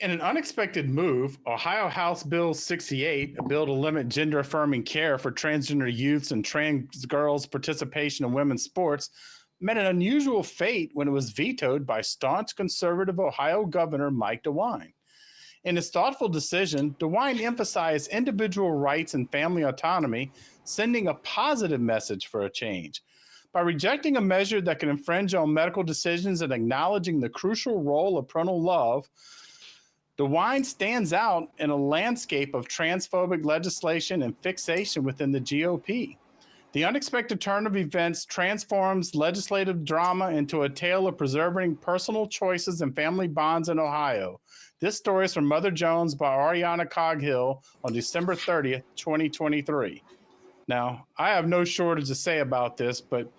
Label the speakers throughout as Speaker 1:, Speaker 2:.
Speaker 1: In an unexpected move, Ohio House Bill 68, a bill to limit gender affirming care for transgender youths and trans girls' participation in women's sports, met an unusual fate when it was vetoed by staunch conservative Ohio Governor Mike DeWine. In his thoughtful decision, DeWine emphasized individual rights and family autonomy, sending a positive message for a change. By rejecting a measure that could infringe on medical decisions and acknowledging the crucial role of parental love, DeWine stands out in a landscape of transphobic legislation and fixation within the GOP. The unexpected turn of events transforms legislative drama into a tale of preserving personal choices and family bonds in Ohio. This story is from Mother Jones by Ariana Coghill on December 30th, 2023. Now, I have no shortage to say about this, but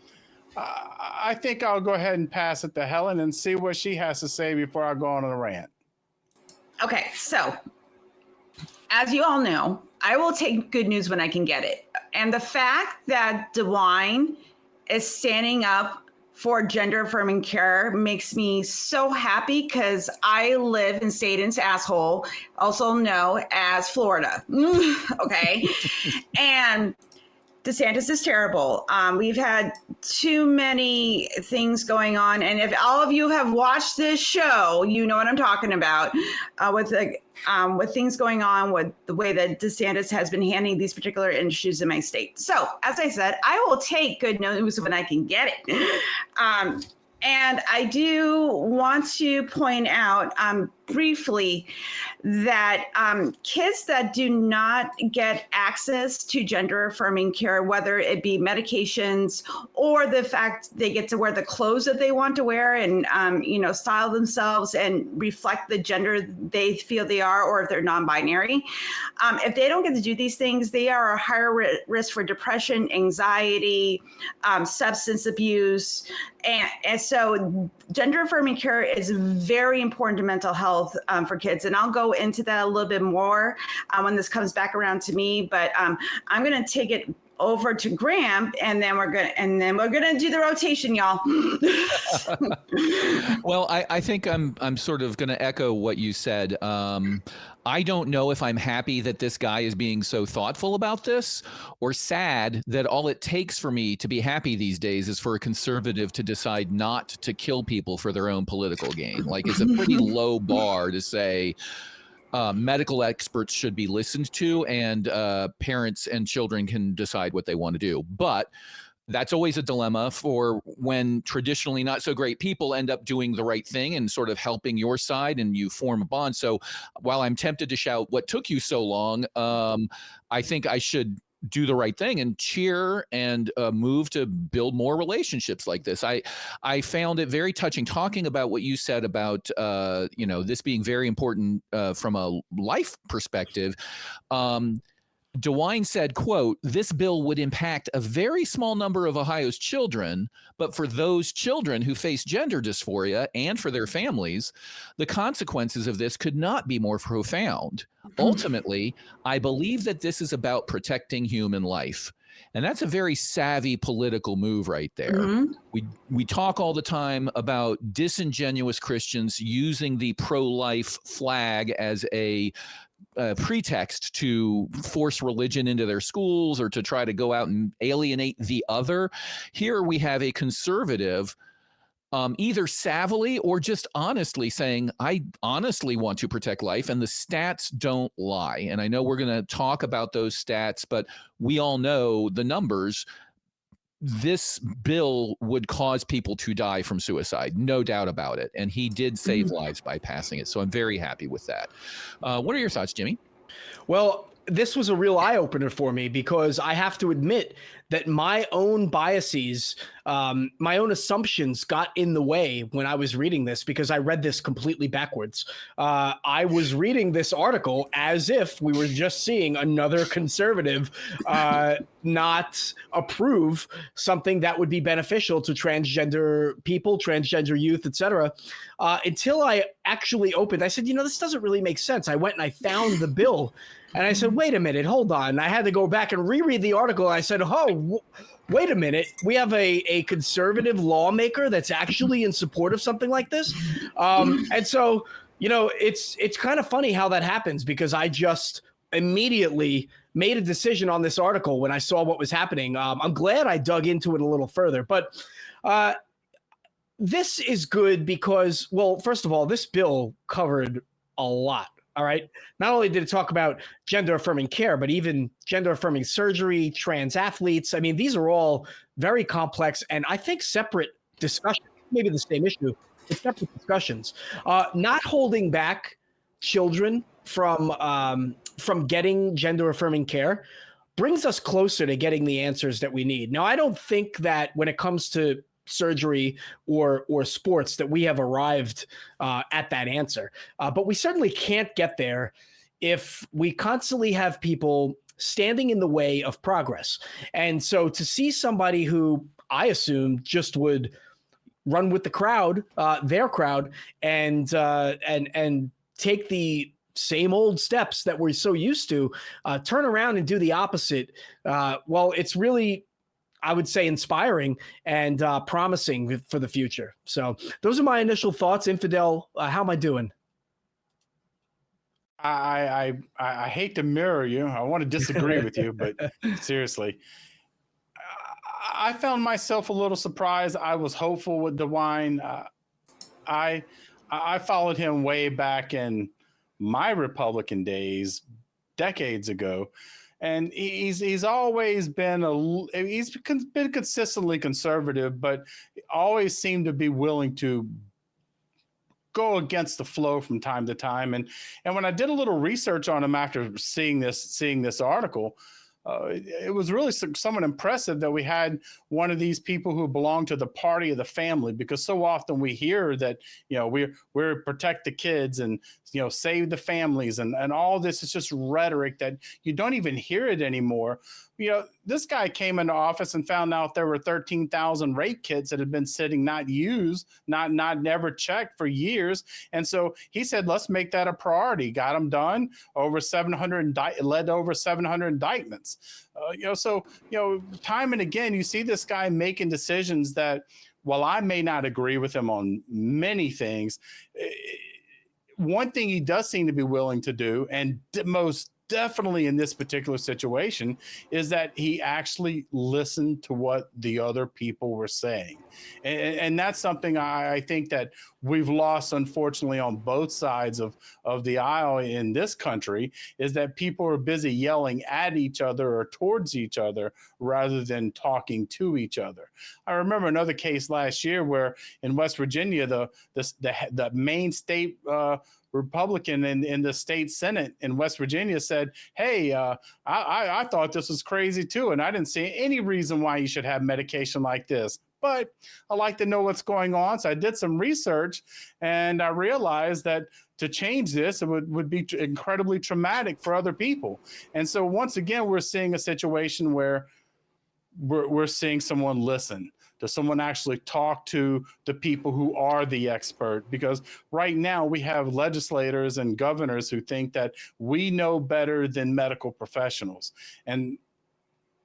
Speaker 1: I think I'll go ahead and pass it to Helen and see what she has to say before I go on a rant.
Speaker 2: Okay, so as you all know, I will take good news when I can get it. And the fact that DeWine is standing up for gender affirming care makes me so happy because I live in Satan's asshole, also known as Florida. Okay. And DeSantis is terrible. We've had too many things going on. And if all of you have watched this show, you know what I'm talking about with things going on with the way that DeSantis has been handling these particular issues in my state. So, as I said, I will take good news when I can get it. And I do want to point out briefly that kids that do not get access to gender affirming care, whether it be medications or the fact they get to wear the clothes that they want to wear and, style themselves and reflect the gender they feel they are, or if they're non-binary. If they don't get to do these things, they are a higher risk for depression, anxiety, substance abuse. And so gender affirming care is very important to mental health for kids. And I'll go into that a little bit more when this comes back around to me, but I'm going to take it over to Graham, and then we're gonna do the rotation, y'all.
Speaker 3: Well, I think I'm sort of going to echo what you said. I don't know if I'm happy that this guy is being so thoughtful about this, or sad that all it takes for me to be happy these days is for a conservative to decide not to kill people for their own political gain. Like, it's a pretty low bar to say medical experts should be listened to, and parents and children can decide what they want to do. But that's always a dilemma for when traditionally not so great people end up doing the right thing and sort of helping your side, and you form a bond. So while I'm tempted to shout, "What took you so long?" I think I should do the right thing and cheer and move to build more relationships like this. I found it very touching, talking about what you said about this being very important from a life perspective. DeWine said, quote, "This bill would impact a very small number of Ohio's children, but for those children who face gender dysphoria and for their families, the consequences of this could not be more profound. Ultimately, I believe that this is about protecting human life." And that's a very savvy political move right there. Mm-hmm. We talk all the time about disingenuous Christians using the pro-life flag as a pretext to force religion into their schools or to try to go out and alienate the other. Here we have a conservative either savvily or just honestly saying, I honestly want to protect life, and the stats don't lie. And I know we're going to talk about those stats, but we all know the numbers. This bill would cause people to die from suicide, no doubt about it. And he did save lives by passing it. So I'm very happy with that. What are your thoughts, Jimmy?
Speaker 4: Well, this was a real eye-opener for me because I have to admit that my own biases, my own assumptions got in the way when I was reading this because I read this completely backwards. I was reading this article as if we were just seeing another conservative not approve something that would be beneficial to transgender people, transgender youth, etc. Until I actually opened, I said, this doesn't really make sense. I went and I found the bill. And I said, wait a minute, hold on. I had to go back and reread the article. I said, wait a minute. We have a conservative lawmaker that's actually in support of something like this. And so It's kind of funny how that happens, because I just immediately made a decision on this article when I saw what was happening. I'm glad I dug into it a little further, but this is good because, well, first of all, this bill covered a lot. All right. Not only did it talk about gender affirming care, but even gender affirming surgery, trans athletes. I mean, these are all very complex and I think separate discussions, maybe the same issue, but separate discussions. Not holding back children from getting gender affirming care brings us closer to getting the answers that we need. Now, I don't think that when it comes to surgery or sports that we have arrived at that answer. But we certainly can't get there if we constantly have people standing in the way of progress. And so to see somebody who I assume just would run with the crowd, their crowd, and take the same old steps that we're so used to, turn around and do the opposite. Well, it's really, I would say, inspiring and promising for the future. So those are my initial thoughts. Infidel, how am I doing?
Speaker 1: I hate to mirror you. I want to disagree with you, but seriously, I found myself a little surprised. I was hopeful with DeWine. I followed him way back in my Republican days, decades ago. And he's always been he's been consistently conservative, but always seemed to be willing to go against the flow from time to time. And when I did a little research on him after seeing this article, it was really somewhat impressive that we had one of these people who belong to the party of the family, because so often we hear that, we're protect the kids and, save the families and all this is just rhetoric that you don't even hear it anymore. This guy came into office and found out there were 13,000 rape kits that had been sitting, not used, not never checked for years. And so he said, let's make that a priority. Got them done. Over 700 led to over 700 indictments. Time and again, you see this guy making decisions that, while I may not agree with him on many things, one thing he does seem to be willing to do, and most definitely in this particular situation, is that he actually listened to what the other people were saying. And that's something I think that we've lost, unfortunately, on both sides of the aisle in this country, is that people are busy yelling at each other or towards each other rather than talking to each other. I remember another case last year where in West Virginia, the main state Republican in the state Senate in West Virginia said, hey, I thought this was crazy too, and I didn't see any reason why you should have medication like this. But I like to know what's going on. So I did some research and I realized that to change this, it would be incredibly traumatic for other people. And so once again, we're seeing a situation where we're seeing someone listen. Does someone actually talk to the people who are the expert? Because right now we have legislators and governors who think that we know better than medical professionals. And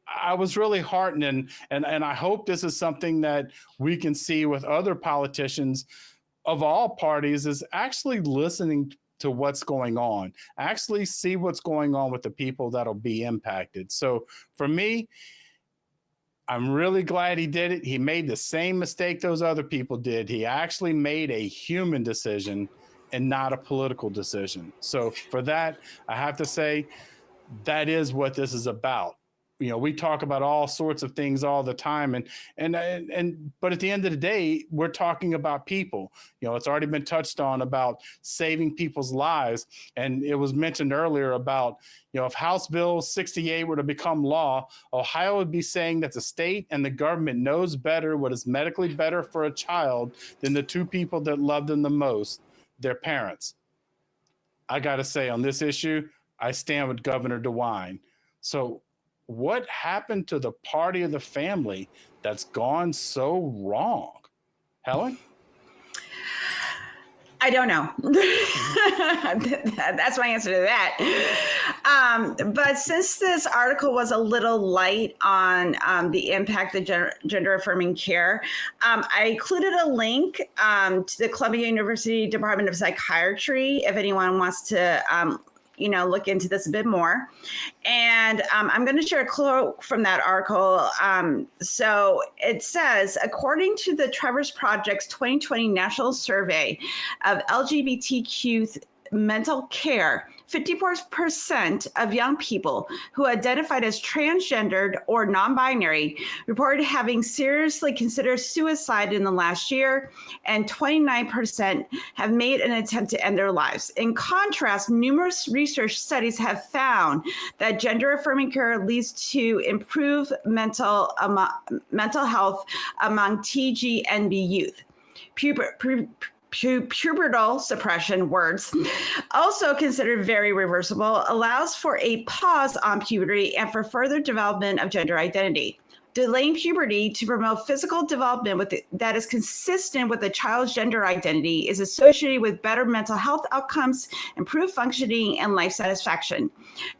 Speaker 1: I was really heartened, and I hope this is something that we can see with other politicians of all parties, is actually listening to what's going on, actually see what's going on with the people that'll be impacted. So for me, I'm really glad he did it. He made the same mistake those other people did. He actually made a human decision and not a political decision. So for that, I have to say that is what this is about. We talk about all sorts of things all the time, but at the end of the day, we're talking about people. It's already been touched on about saving people's lives, and it was mentioned earlier about, if House Bill 68 were to become law, Ohio would be saying that the state and the government knows better what is medically better for a child than the two people that love them the most, their parents. I got to say, on this issue, I stand with Governor DeWine. So what happened to the party of the family that's gone so wrong? Helen?
Speaker 2: I don't know. That's my answer to that. But since this article was a little light on the impact of gender-affirming care, I included a link to the Columbia University Department of Psychiatry if anyone wants to look into this a bit more. And I'm going to share a quote from that article. So it says, according to the Trevor Project's 2020 National Survey of LGBTQ mental care, 54% of young people who identified as transgendered or non-binary reported having seriously considered suicide in the last year, and 29% have made an attempt to end their lives. In contrast, numerous research studies have found that gender-affirming care leads to improved mental health among TGNB youth. Pubertal suppression, words, also considered very reversible, allows for a pause on puberty and for further development of gender identity. Delaying puberty to promote physical development that is consistent with a child's gender identity is associated with better mental health outcomes, improved functioning, and life satisfaction.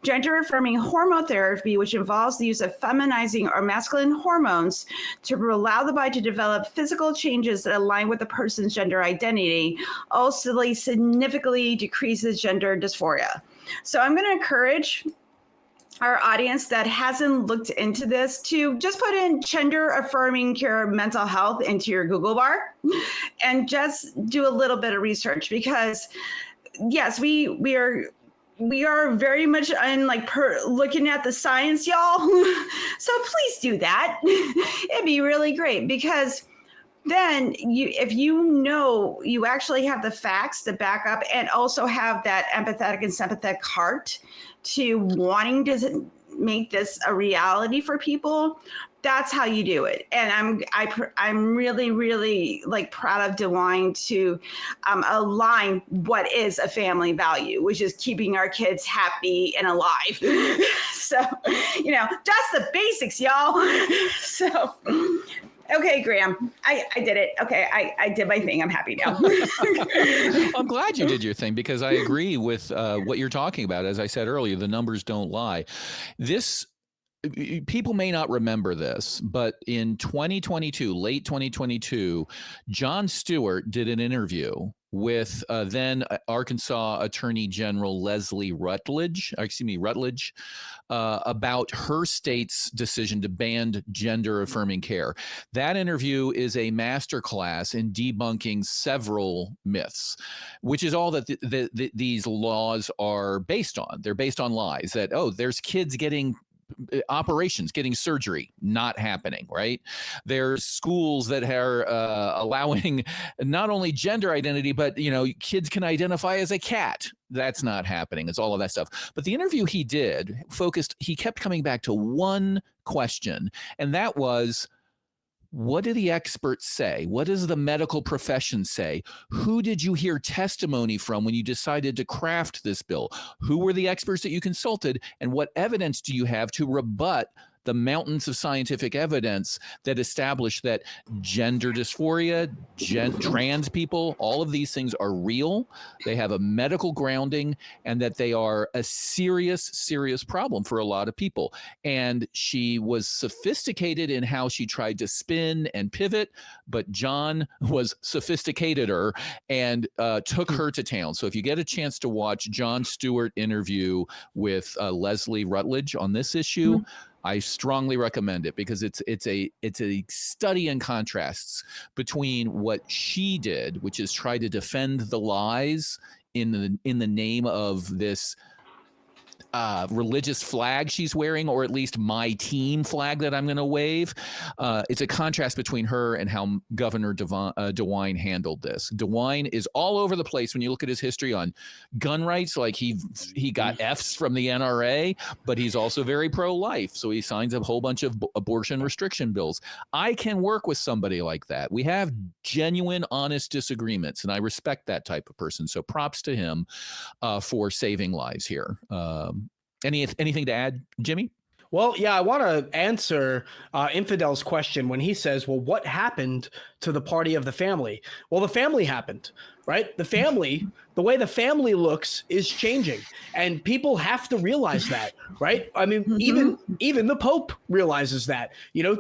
Speaker 2: Gender-affirming hormone therapy, which involves the use of feminizing or masculine hormones to allow the body to develop physical changes that align with the person's gender identity, also significantly decreases gender dysphoria. So I'm going to encourage our audience that hasn't looked into this to just put in gender-affirming care mental health into your Google bar and just do a little bit of research, because yes, we are very much on looking at the science, y'all. So please do that. It'd be really great, because then if you actually have the facts to back up and also have that empathetic and sympathetic heart to wanting to make this a reality for people, that's how you do it. And I'm really, really proud of DeWine to align what is a family value, which is keeping our kids happy and alive. So, that's the basics, y'all. So, okay, Graham, I did it. Okay, I did my thing. I'm happy now.
Speaker 3: I'm glad you did your thing, because I agree with what you're talking about. As I said earlier, the numbers don't lie. People may not remember this, but in 2022, late 2022, Jon Stewart did an interview with then Arkansas Attorney General Leslie Rutledge, about her state's decision to ban gender-affirming care. That interview is a masterclass in debunking several myths, which is all that these laws are based on. They're based on lies that, there's kids getting operations, getting surgery, not happening, right? There's schools that are allowing not only gender identity, but, kids can identify as a cat. That's not happening. It's all of that stuff. But the interview he did he kept coming back to one question, and that was, what do the experts say? What does the medical profession say? Who did you hear testimony from when you decided to craft this bill? Who were the experts that you consulted? And what evidence do you have to rebut the mountains of scientific evidence that establish that gender dysphoria, trans people, all of these things are real, they have a medical grounding, and that they are a serious, serious problem for a lot of people. And she was sophisticated in how she tried to spin and pivot, but John was sophisticateder and took her to town. So if you get a chance to watch Jon Stewart interview with Leslie Rutledge on this issue, I strongly recommend it, because it's a study in contrasts between what she did, which is try to defend the lies in the name of this religious flag she's wearing, or at least my team flag that I'm going to wave. It's a contrast between her and how Governor DeWine handled this. DeWine is all over the place when you look at his history on gun rights. Like he got Fs from the NRA, but he's also very pro-life. So he signs a whole bunch of abortion restriction bills. I can work with somebody like that. We have genuine, honest disagreements, and I respect that type of person. So props to him for saving lives here. Anything to add, Jimmy?
Speaker 4: Well, yeah, I want to answer Infidel's question when he says, well, what happened to the party of the family? Well, the family happened. right? The way the family looks is changing, and people have to realize that, right? I mean, even the Pope realizes that.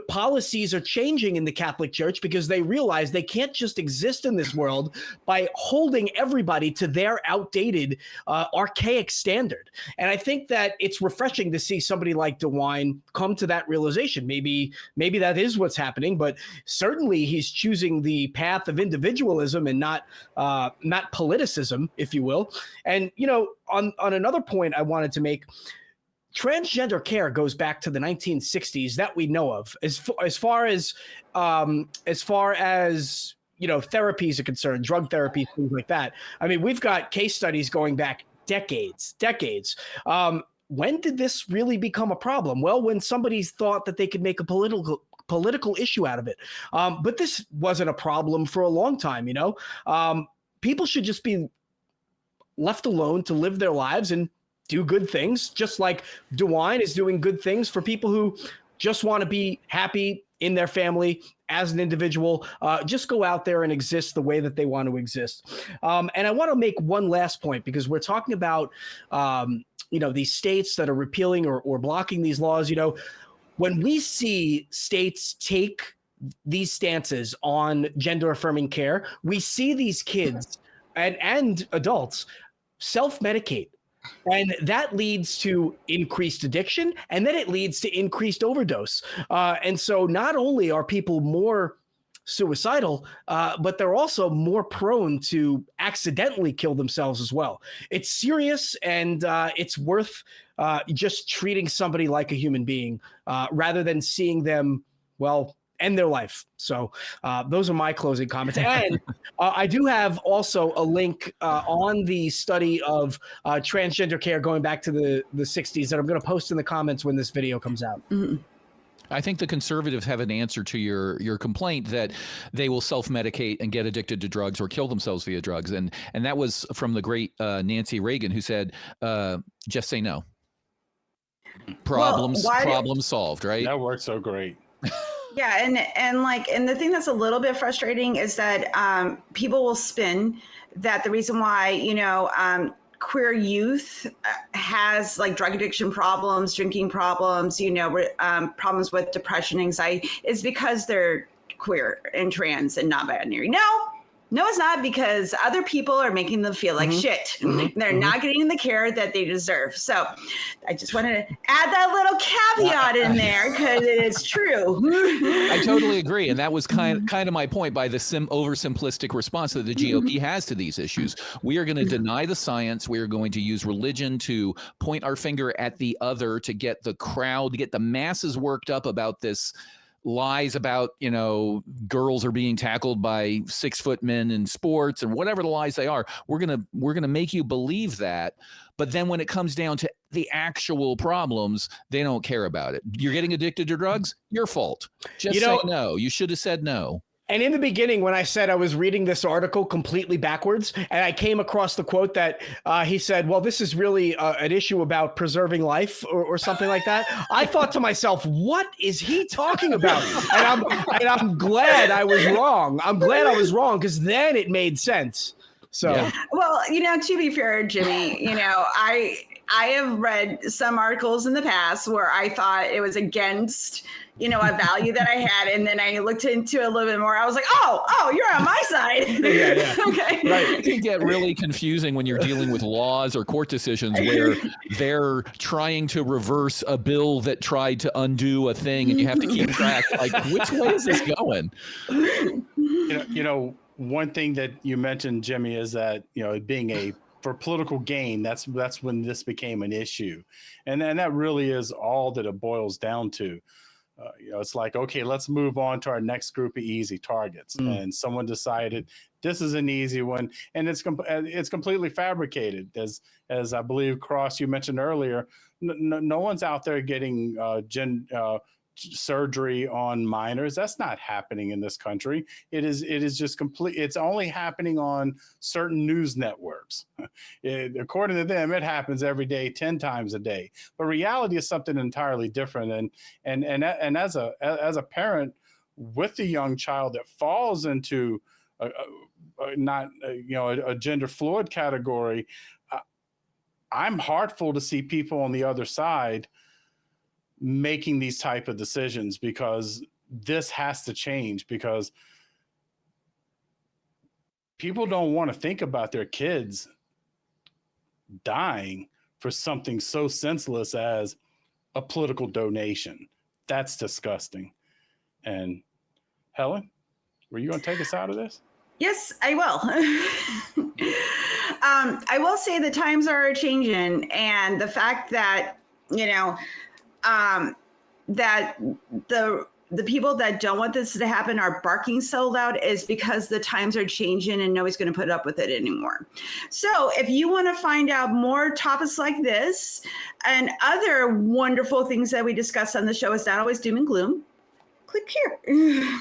Speaker 4: Policies are changing in the Catholic Church because they realize they can't just exist in this world by holding everybody to their outdated, archaic standard. And I think that it's refreshing to see somebody like DeWine come to that realization. Maybe that is what's happening, but certainly he's choosing the path of individualism and not politicism, if you will. And, on another point I wanted to make, transgender care goes back to the 1960s that we know of, as far as therapies are concerned, drug therapy, things like that. I mean, we've got case studies going back decades. When did this really become a problem? Well, when somebody thought that they could make a political issue out of it. But this wasn't a problem for a long time. People should just be left alone to live their lives and do good things, just like DeWine is doing good things for people who just want to be happy in their family as an individual. Just go out there and exist the way that they want to exist. And I want to make one last point, because we're talking about these states that are repealing or blocking these laws. When we see states take these stances on gender affirming care, we see these kids and adults self-medicate. And that leads to increased addiction, and then it leads to increased overdose. And so not only are people more suicidal, but they're also more prone to accidentally kill themselves as well. It's serious, and it's worth just treating somebody like a human being rather than seeing them, end their life. So those are my closing comments. And I do have also a link on the study of transgender care going back to the 60s that I'm going to post in the comments when this video comes out.
Speaker 2: Mm-hmm.
Speaker 3: I think the conservatives have an answer to your complaint that they will self-medicate and get addicted to drugs or kill themselves via drugs. And that was from the great Nancy Reagan, who said, just say no. Problem solved, right?
Speaker 1: That works so great.
Speaker 2: Yeah, and the thing that's a little bit frustrating is that people will spin that the reason why queer youth has like drug addiction problems, drinking problems, problems with depression, anxiety, is because they're queer and trans and non-binary. No, it's not, because other people are making them feel like shit. They're not getting the care that they deserve. So I just wanted to add that little caveat in there, because it is true.
Speaker 3: I totally agree. And that was kind of my point by the oversimplistic response that the GOP has to these issues. We are going to deny the science. We are going to use religion to point our finger at the other, to get the crowd, to get the masses worked up about this lies about, girls are being tackled by 6-foot men in sports, and whatever the lies they are, we're going to make you believe that. But then when it comes down to the actual problems, they don't care about it. You're getting addicted to drugs? Your fault. Just say no. You should have said no.
Speaker 4: And in the beginning, when I said I was reading this article completely backwards, and I came across the quote that he said, well, this is really an issue about preserving life or something like that, I thought to myself, what is he talking about? And I'm glad I was wrong. I'm glad I was wrong, because then it made sense. So,
Speaker 2: yeah. Well, to be fair, Jimmy, I have read some articles in the past where I thought it was against, a value that I had. And then I looked into it a little bit more. I was like, oh, you're on my side.
Speaker 4: Yeah.
Speaker 2: Okay.
Speaker 3: Right. It can get really confusing when you're dealing with laws or court decisions where they're trying to reverse a bill that tried to undo a thing, and you have to keep track. Like, which way is this going?
Speaker 1: One thing that you mentioned, Jimmy, is that, being for political gain, that's when this became an issue. And that really is all that it boils down to. It's like, okay, let's move on to our next group of easy targets. And someone decided this is an easy one, and it's completely fabricated. As I believe, Cross, you mentioned earlier, no one's out there getting surgery on minors. That's not happening in this country. It is just complete. It's only happening on certain news networks. According to them, it happens every day, 10 times a day. But reality is something entirely different. And as a parent with a young child that falls into not a gender fluid category, I'm heartful to see people on the other side making these type of decisions, because this has to change, because people don't want to think about their kids dying for something so senseless as a political donation. That's disgusting. And Helen, were you going to take us out of this?
Speaker 2: Yes, I will. I will say the times are changing, and the fact that, that the people that don't want this to happen are barking so loud is because the times are changing and nobody's going to put up with it anymore. So if you want to find out more topics like this and other wonderful things that we discuss on the show, it's not always doom and gloom, click here.